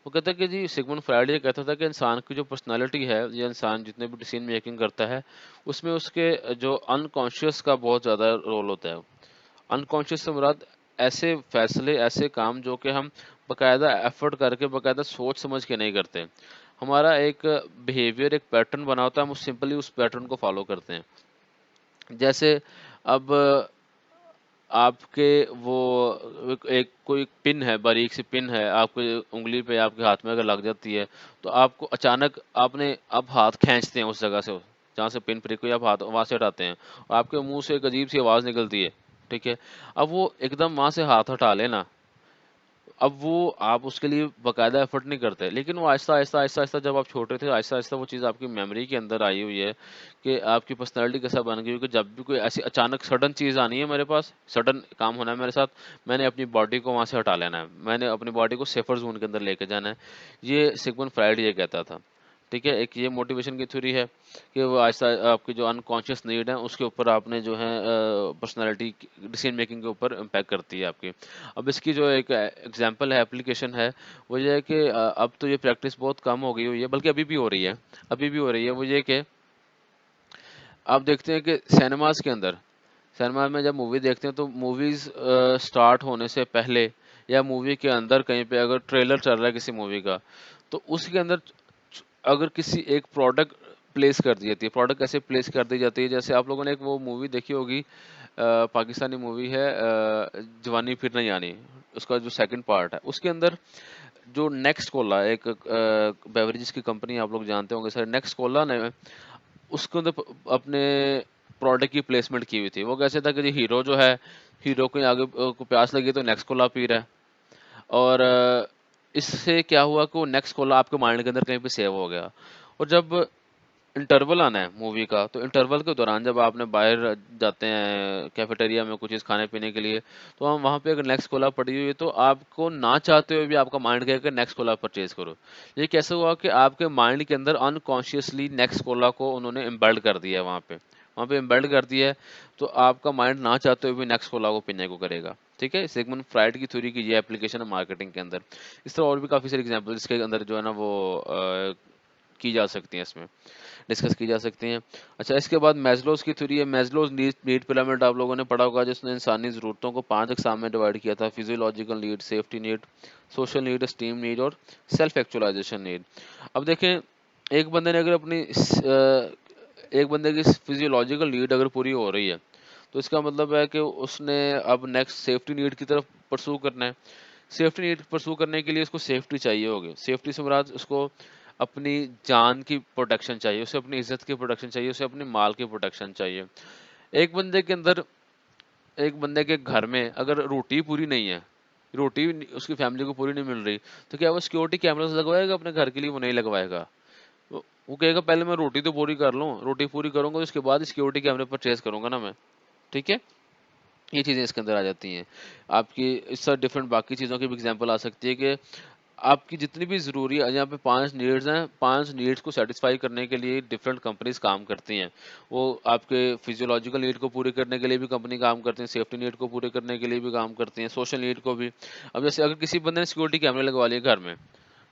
وہ کہتا ہے کہ جی سگمنڈ فرائڈ یہ کہتا تھا کہ انسان کی جو پرسنالٹی ہے، یا انسان جتنے بھی ڈیسیژن میکنگ کرتا ہے، اس میں اس کے جو انکانشیس کا بہت زیادہ رول ہوتا ہے۔ انکانشیس سے مراد ایسے فیصلے، ایسے کام جو کہ ہم باقاعدہ ایفرٹ کر کے، باقاعدہ سوچ سمجھ کے نہیں کرتے۔ ہمارا ایک بیہیویئر، ایک پیٹرن بنا ہوتا ہے، ہم سمپلی اس پیٹرن کو فالو کرتے ہیں۔ جیسے اب آپ کے وہ ایک کوئی پن ہے، باریک سی پن ہے، آپ کے انگلی پہ، آپ کے ہاتھ میں اگر لگ جاتی ہے، تو آپ کو اچانک آپ نے اب ہاتھ کھینچتے ہیں اس جگہ سے جہاں سے پن پرک ہوئی، آپ ہاتھ وہاں سے ہٹاتے ہیں، اور آپ کے منہ سے ایک عجیب سی آواز نکلتی ہے، ٹھیک ہے۔ اب وہ ایک دم وہاں سے ہاتھ ہٹا لینا، اب وہ آپ اس کے لیے باقاعدہ ایفرٹ نہیں کرتے، لیکن وہ آہستہ آہستہ آہستہ آہستہ جب آپ چھوٹے تھے، آہستہ آہستہ وہ چیز آپ کی میموری کے اندر آئی ہوئی ہے کہ آپ کی پرسنالٹی کیسا بن گئی ہو کہ جب بھی کوئی ایسی اچانک سڈن چیز آنی ہے، میرے پاس سڈن کام ہونا ہے میرے ساتھ، میں نے اپنی باڈی کو وہاں سے ہٹا لینا ہے، میں نے اپنی باڈی کو سیفر زون کے اندر لے کے جانا ہے۔ یہ سگمنڈ فرائڈ یہ کہتا تھا، ٹھیک ہے۔ ایک یہ موٹیویشن کی تھیوری ہے کہ وہ آہستہ آپ کی جو انکانشیس نیڈ ہے اس کے اوپر آپ نے جو ہے پرسنالٹی ڈیسیژن میکنگ کے اوپر امپیکٹ کرتی ہے آپ کی۔ اب اس کی جو ایک ایگزامپل ہے، اپلیکیشن ہے، وہ یہ ہے کہ اب تو یہ پریکٹس بہت کم ہو گئی ہوئی ہے، بلکہ ابھی بھی ہو رہی ہے، ابھی بھی ہو رہی ہے۔ وہ یہ کہ آپ دیکھتے ہیں کہ سینماز کے اندر سنیما میں جب مووی دیکھتے ہیں تو موویز سٹارٹ ہونے سے پہلے یا مووی کے اندر کہیں پہ اگر ٹریلر چل رہا ہے کسی مووی کا، تو اس کے اندر اگر کسی ایک پروڈکٹ پلیس کر دی جاتی ہے. پروڈکٹ کیسے پلیس کر دی جاتی ہے؟ جیسے آپ لوگوں نے ایک وہ مووی دیکھی ہوگی، پاکستانی مووی ہے جوانی پھر نہیں آنی، اس کا جو سیکنڈ پارٹ ہے اس کے اندر جو نیکسٹ کولا ایک بیوریجز کی کمپنی آپ لوگ جانتے ہوں گے سر، نیکسٹ کولا نے اس کے اندر اپنے پروڈکٹ کی پلیسمنٹ کی ہوئی تھی. وہ کیسے تھا کہ جی ہیرو جو ہے، ہیرو کو آگے کو پیاس لگی تو نیکسٹ کولا پی رہا ہے، اور اس سے کیا ہوا کہ وہ نیکسٹ کولا آپ کے مائنڈ کے اندر کہیں پہ سیو ہو گیا. اور جب انٹرول آنا ہے مووی کا، تو انٹرول کے دوران جب آپ نے باہر جاتے ہیں کیفیٹیریا میں کچھ چیز کھانے پینے کے لیے، تو ہم وہاں پہ اگر نیکسٹ کولا پڑی ہوئی ہے تو آپ کو نہ چاہتے ہوئے بھی آپ کا مائنڈ کہے کہ نیکسٹ کولا پرچیز کرو. یہ کیسے ہوا کہ آپ کے مائنڈ کے اندر انکانشیسلی نیکسٹ کولا کو انہوں نے امبیلڈ کر دیا ہے، وہاں پہ امبیلڈ کر دیا ہے، تو آپ کا مائنڈ نہ چاہتے ہوئے بھی نیکسٹ کولا کو پینے کو کرے گا. ٹھیک ہے، سیگمنڈ فرائڈ کی تھیوری کی یہ اپلیکیشن ہے مارکیٹنگ کے اندر. اس طرح اور بھی کافی ساری ایگزامپل اس کے اندر جو ہے نا وہ کی جا سکتی ہیں، اس میں ڈسکس کی جا سکتی ہیں. اچھا، اس کے بعد میزلوز کی تھیوری ہے. میزلوز نیڈ پیرامڈ آپ لوگوں نے پڑھا ہوگا، جس نے انسانی ضرورتوں کو 5 اقسام میں ڈیوائڈ کیا تھا: physiological need, safety need, social need, esteem need اور سیلف ایکچولائزیشن نیڈ. اب دیکھیں، ایک بندے نے اگر اپنی ایک بندے کی فیزیولوجیکل نیڈ اگر پوری ہو رہی ہے، تو اس کا مطلب ہے کہ اس نے اب نیکسٹ سیفٹی نیڈ کی طرف پرسو کرنا ہے. سیفٹی نیڈ پرسو کرنے کے لیے اس کو سیفٹی چاہیے ہوگی. سیفٹی سے مراد اس کو اپنی جان کی پروٹیکشن چاہیے، اسے اپنی عزت کی پروٹیکشن چاہیے، اسے اپنے مال کی پروٹیکشن چاہیے. ایک بندے کے اندر، ایک بندے کے گھر میں اگر روٹی پوری نہیں ہے، روٹی اس کی فیملی کو پوری نہیں مل رہی، تو کیا وہ سیکورٹی کیمراز لگوائے گا اپنے گھر کے لیے؟ وہ نہیں لگوائے گا. وہ کہے گا پہلے میں روٹی تو پوری کر لوں، روٹی پوری کروں گا تو اس کے بعد سیکورٹی کیمرے پرچیز کروں گا نا میں. ٹھیک ہے، یہ چیزیں اس کے اندر آ جاتی ہیں. آپ کی اس سے ڈفرینٹ باقی چیزوں کی بھی ایگزامپل آ سکتی ہے کہ آپ کی جتنی بھی ضروری ہے، یہاں پہ 5 نیڈز ہیں، 5 نیڈز کو سیٹسفائی کرنے کے لیے ڈفرینٹ کمپنیز کام کرتی ہیں. وہ آپ کے فیزیولوجیکل نیڈ کو پورے کرنے کے لیے بھی کمپنی کام کرتی ہیں، سیفٹی نیڈ کو پورے کرنے کے لیے بھی کام کرتی ہیں، سوشل نیڈ کو بھی. اب جیسے اگر کسی بندے نے سیکورٹی کیمرے لگوا لیے گھر میں،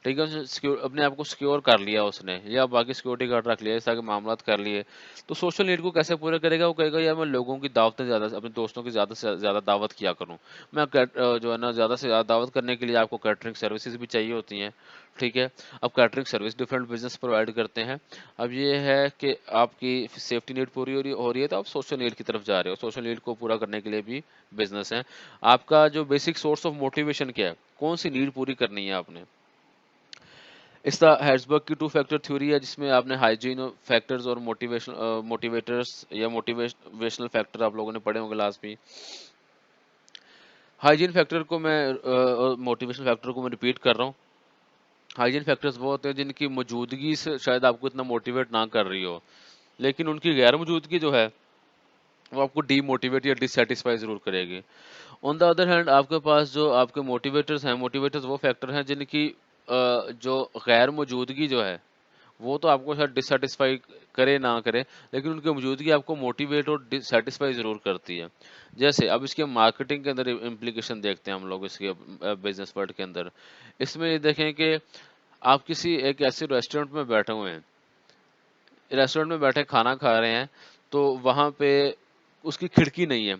ٹھیک ہے، اپنے آپ کو سیکیور کر لیا اس نے، یا باقی سیکورٹی گارڈ رکھ لیا، اس طرح کے معاملات کر لیے، تو سوشل نیڈ کو کیسے پورا کرے گا؟ وہ کہے گا یار میں لوگوں کی دعوتیں زیادہ، اپنے دوستوں کی زیادہ سے زیادہ دعوت کیا کروں. میں جو ہے نا زیادہ سے زیادہ دعوت کرنے کے لیے آپ کو کیٹرنگ سروسز بھی چاہیے ہوتی ہیں. ٹھیک ہے، اب catering service different business provide کرتے ہیں. اب یہ ہے کہ آپ کی سیفٹی نیڈ پوری ہو رہی ہے تو آپ سوشل نیڈ کی طرف جا رہے ہو. سوشل نیڈ کو پورا کرنے کے لیے بھی بزنس ہے. آپ کا جو بیسک سورس آف موٹیویشن کیا ہے، کون سی نیڈ پوری کرنی ہے آپ نے. اس طرح ہیرزبرگ کی 2 فیکٹر تھیوری ہے، جس میں آپ نے ہائیجین فیکٹرز اور موٹیویٹرز یا موٹیویشنل فیکٹر آپ لوگوں نے پڑھے ہوں گے لازمی. ہائیجین فیکٹر کو میں موٹیویشنل فیکٹر کو میں ریپیٹ کر رہا ہوں. ہائیجین فیکٹرز وہ ہوتے ہیں جن کی موجودگی سے شاید آپ کو اتنا موٹیویٹ نہ کر رہی ہو، لیکن ان کی غیر موجودگی جو ہے وہ آپ کو ڈی موٹیویٹ یا ڈس سیٹسفائی ضرور کرے گی. آن دا ادر ہینڈ، آپ کے پاس جو آپ کے موٹیویٹرز ہیں، موٹیویٹرز وہ فیکٹر ہیں جن کی جو غیر موجودگی جو ہے وہ تو آپ کو شاید ڈسسیٹسفائی کرے نہ کرے، لیکن ان کی موجودگی آپ کو موٹیویٹ اور ڈسسیٹسفائی ضرور کرتی ہے. جیسے اب اس کے مارکیٹنگ کے اندر امپلیکیشن دیکھتے ہیں ہم لوگ اس کے بزنس ورلڈ کے اندر. اس میں یہ دیکھیں کہ آپ کسی ایک ایسے ریسٹورینٹ میں بیٹھے ہوئے ہیں، ریسٹورینٹ میں بیٹھے کھانا کھا رہے ہیں، تو وہاں پہ اس کی کھڑکی نہیں ہے،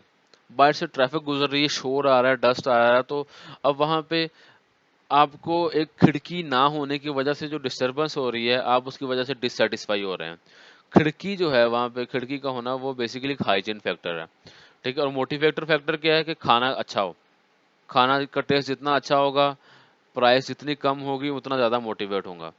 باہر سے ٹریفک گزر رہی ہے، شور آ رہا ہے، ڈسٹ آ رہا ہے، تو اب وہاں پہ آپ کو ایک کھڑکی نہ ہونے کی وجہ سے جو ڈسٹربنس ہو رہی ہے، آپ اس کی وجہ سے ڈسسیٹسفائی ہو رہے ہیں. کھڑکی جو ہے وہاں پہ، کھڑکی کا ہونا وہ بیسیکلی ہائیجین فیکٹر ہے. ٹھیک ہے، اور موٹیویٹر فیکٹر کیا ہے کہ کھانا اچھا ہو. کھانا کا ٹیسٹ جتنا اچھا ہوگا، پرائس جتنی کم ہوگی، اتنا زیادہ موٹیویٹ ہوں گا.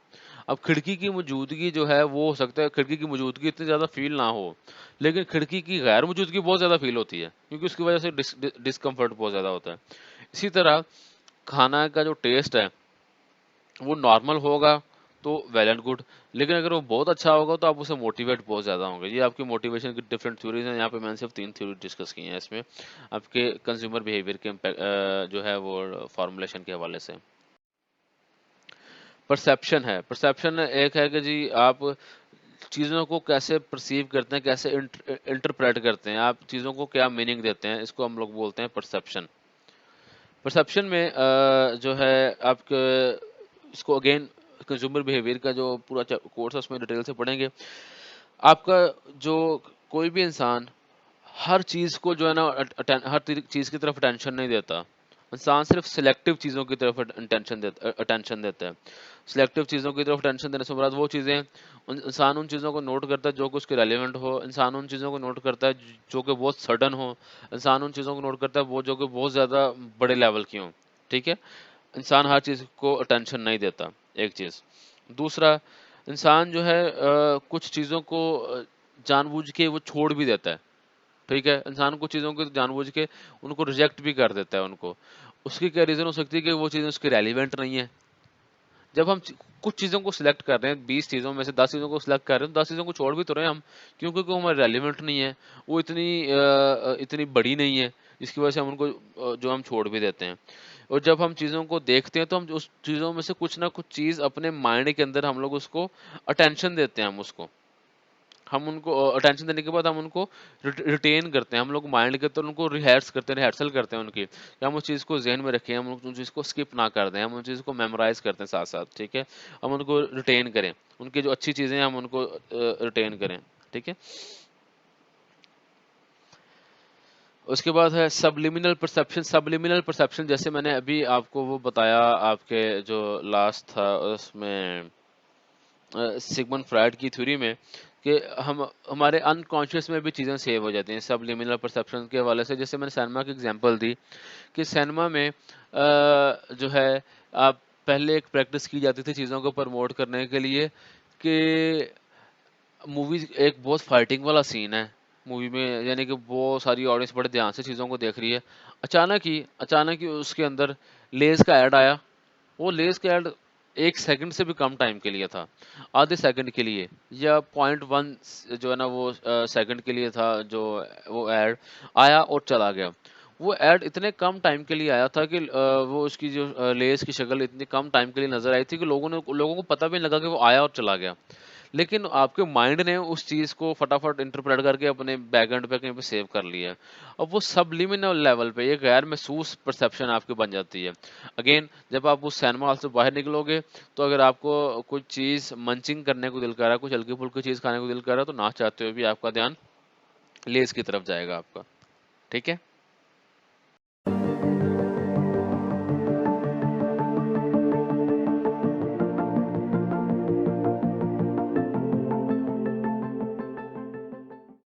اب کھڑکی کی موجودگی جو ہے وہ ہو سکتا ہے کھڑکی کی موجودگی اتنی زیادہ فیل نہ ہو، لیکن کھڑکی کی غیر موجودگی بہت زیادہ فیل ہوتی ہے، کیونکہ اس کی وجہ سے ڈسکمفرٹ بہت زیادہ ہوتا ہے. اسی طرح کھانا کا جو ٹیسٹ ہے وہ نارمل ہوگا تو ویل اینڈ گڈ، لیکن اگر وہ بہت اچھا ہوگا تو آپ اسے موٹیویٹ بہت زیادہ ہوں گے. یہ آپ کی موٹیویشن کی ڈفرینٹ تھیوریز ہیں. یہاں پہ میں نے صرف 3 تھیوری ڈسکس کی ہیں اس میں، آپ کے کنزیومر بیہیویئر کے جو ہے وہ فارمولیشن کے حوالے سے. پرسیپشن ہے، پرسیپشن ایک ہے کہ جی آپ چیزوں کو کیسے پرسیو کرتے ہیں، کیسے انٹرپریٹ کرتے ہیں، آپ چیزوں کو کیا میننگ دیتے ہیں، اس کو ہم لوگ بولتے ہیں پرسیپشن. پرسیپشن میں جو ہے آپ کے اس کو اگین کنزیومر بیہیویئر کا جو پورا کورس ہے اس میں ڈیٹیل سے پڑھیں گے. آپ کا جو کوئی بھی انسان ہر چیز کو جو ہے نا ہر چیز کی طرف اٹینشن نہیں دیتا. انسان صرف سلیکٹو چیزوں کی طرف اٹینشن دیتا ہے. سلیکٹو چیزوں کی طرف اٹینشن دینے سے مراد وہ چیزیں انسان ان چیزوں کو نوٹ کرتا ہے جو کہ اس کے ریلیونٹ ہو. انسان ان چیزوں کو نوٹ کرتا ہے جو کہ بہت سڈن ہو. انسان ان چیزوں کو نوٹ کرتا ہے وہ جو کہ بہت زیادہ بڑے لیول کی ہوں. ٹھیک ہے. انسان ہر چیز کو اٹینشن نہیں دیتا. ایک چیز. دوسرا، انسان جو ہے کچھ چیزوں کو جان بوجھ کے وہ چھوڑ بھی دیتا ہے. ٹھیک ہے. انسان کچھ چیزوں کو جان بوجھ کے ان کو ریجیکٹ بھی کر دیتا ہے ان کو. اس کی کیا ریزن ہو سکتی ہے کہ وہ چیزیں اس کی ریلیونٹ نہیں ہے. جب ہم کچھ چیزوں کو سلیکٹ کر رہے ہیں، 20 چیزوں میں سے 10 چیزوں کو سلیکٹ کر رہے ہیں، 10 چیزوں کو چھوڑ بھی تو رہے ہیں ہم، کیونکہ وہ ہمارے ریلیونٹ نہیں ہے، وہ اتنی بڑی نہیں ہے، جس کی وجہ سے ہم ان کو جو ہم چھوڑ بھی دیتے ہیں. اور جب ہم چیزوں کو دیکھتے ہیں تو ہم اس چیزوں میں سے کچھ نہ کچھ چیز اپنے مائنڈ کے اندر ہم لوگ اس کو اٹینشن دیتے ہیں. ہم ان کو اٹینشن دینے کے بعد ہم ان کو ریٹین کرتے ہیں. ہم لوگ مائنڈ کے اندر ان کو ریہرس کرتے ہیں، ریہرسل کرتے ہیں ان کی، کہ ہم اس چیز کو ذہن میں رکھیں، ہم ان چیز کو اسکپ نہ کر دیں، ہم ان چیز کو میمورائز کرتے ہیں ساتھ ساتھ. ٹھیک ہے. ہم ان کو ریٹین کریں، ان کی جو اچھی چیزیں ہیں ہم ان کو ریٹین کریں. ٹھیک ہے. اس کے بعد ہے سبلیمینل پرسیپشن. سبلیمینل پرسیپشن جیسے میں نے ابھی آپ کو وہ بتایا، آپ کے جو لاسٹ تھا اس میں سگمنڈ فرائڈ کی تھیوری میں، کہ ہمارے انکانشیس میں بھی چیزیں سیو ہو جاتی ہیں سبلیمینل پرسیپشن کے حوالے سے. جیسے میں نے سینما کی اگزامپل دی کہ سینما میں جو ہے آپ پہلے ایک پریکٹس کی جاتی تھی چیزوں کو پروموٹ کرنے کے لیے، کہ موویز ایک بہت فائٹنگ والا سین ہے مووی میں، یعنی کہ وہ ساری آڈینس بڑے دھیان سے چیزوں کو دیکھ رہی ہے. اچانک ہی اس کے اندر لیز کا ایڈ آیا. وہ لیز کا ایڈ 1 سیکنڈ سے بھی کم ٹائم کے لیے تھا، آدھے سیکنڈ کے لیے یا 0.1 جو ہے نا وہ سیکنڈ کے لیے تھا. جو وہ ایڈ آیا اور چلا گیا. وہ ایڈ اتنے کم ٹائم کے لیے آیا تھا کہ وہ اس کی جو لیز کی شکل اتنی کم ٹائم کے لیے نظر آئی تھی کہ لوگوں کو پتہ بھی نہیں لگا کہ وہ آیا اور چلا گیا. لیکن آپ کے مائنڈ نے اس چیز کو فٹافٹ انٹرپریٹ کر کے اپنے بیک اینڈ پہ کہیں پہ سیو کر لیا. اب وہ سبلیمینل لیول پہ یہ غیر محسوس پرسیپشن آپ کی بن جاتی ہے. اگین جب آپ اس سینما ہال سے باہر نکلو گے تو اگر آپ کو کچھ چیز منچنگ کرنے کو دل کر رہا ہے، کچھ ہلکی پھلکی چیز کھانے کو دل کر رہا ہے، تو نہ چاہتے ہوئے بھی آپ کا دھیان لیز کی طرف جائے گا آپ کا. ٹھیک ہے.